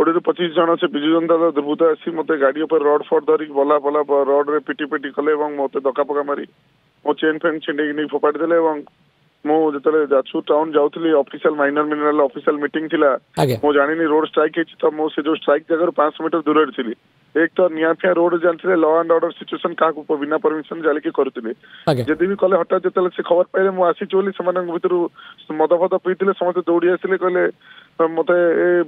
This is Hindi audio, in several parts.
20-25 जन से विजु जनता दल दुर्बृत्त आसी मत गाड़ी पर रड फड धरिक बला बला रड रे पिटी पिटी कले मत धक्का पका मारी मो चेन फेन छिंडे नहीं फोपाड़ी देले मुझे जाजपुर टाउन जाऊली official minor mineral official meeting थिला मो जानी रोड स्ट्राइक तो मो से जो स्ट्राइक जगह 500 मीटर दूर थी एक तो निया फिया रोड जाते लॉ एंड ऑर्डर सिचुएशन क्या बिना परमिशन जालिकी करुले जदि भी कले हठात जो से खबर पाइले मुझे आसी भर मद फद पीते समस्त दौड़ी आसे कहले मत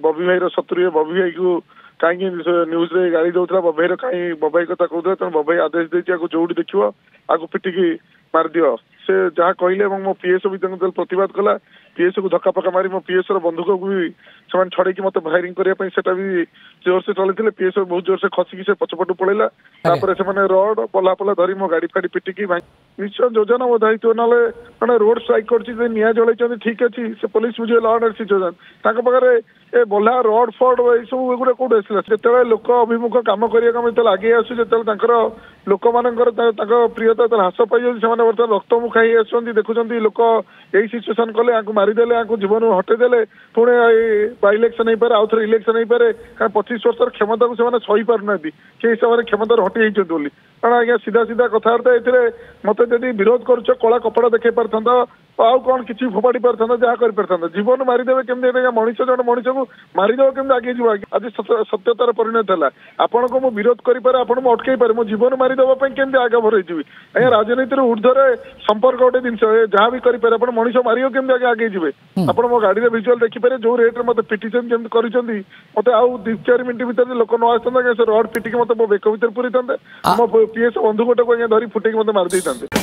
बबी भाई सतुरी बबी भाई को कहीं न्यूज रे गाड़ी दौला बबी भाई कहीं बबाई कथा कहते तेना बबाई आदेश देती जोड़ी देखिए आगे पिटिकी मारदि से जहाँ कहले मो पीएस भी प्रतिवाद कला पीएस को धक्का पक्का मारी मो पीएस बंधुक को भी से छड़े मत फायरिंग करने भी जोर से चलते पीएस बहुत जोर से खसिकी से पछपटू पड़ेगा से रड पला पला धरी मो गाड़ी फाड़ी पिटिकी निश्चय योजना दायित्व ना मैंने रोड स्ट्राइक कर निआ जल ठीक अच्छे से पुलिस बुझे लॉ एंड सिचुएशन पाखे ए बल्हा रड फड ये सब एगुड़ा कौट आसला जो लोक अभिमुख कम करने आगे आसू जो लोक मान प्रियता ह्रास पाई बर्तमान रक्त मुखा ही आस देखुं लोक यही सिचुएसन कले मारिदेले जीवन हटेदेले पुणे बाय इलेक्शन हो पारे आउ थे इलेक्शन हो पारे 25 वर्ष क्षमता को से सही पारना कि हिसाब से क्षमता हटि होती कारण आज्ञा सीधा सीधा कथबार्ता ये मत जदि विरोध कर कला कपड़ा देखे पारता आउ कौन किसी फोपाड़ी पारता जहाँ कर जीवन मारिदेवे केमती मनीष जन मनीष को मारिदेव केमती आगे जीव आज सत्यतार परिणत है आपण को मुझे विरोध करें आपको मुझे अटकई पारे मो जीवन मारिदेवाई केमती आगे भरईजी आज्ञा राजनीति ऊर्धरे संपर्क गोटे जिन जहाँ भी करें आप मनीष मार केमती आगे आगे जी आप मो गाड़ी विजुआल देखिपारे जो रेट्रे मत पिटिशन जमी कर मत आउ 2-4 मिनट भर लोक न आसता रड पिटिकी मत मो बेक भर पूरी था मो पीएस बंधु गोटे को धरी फुटेकी मत मारदे।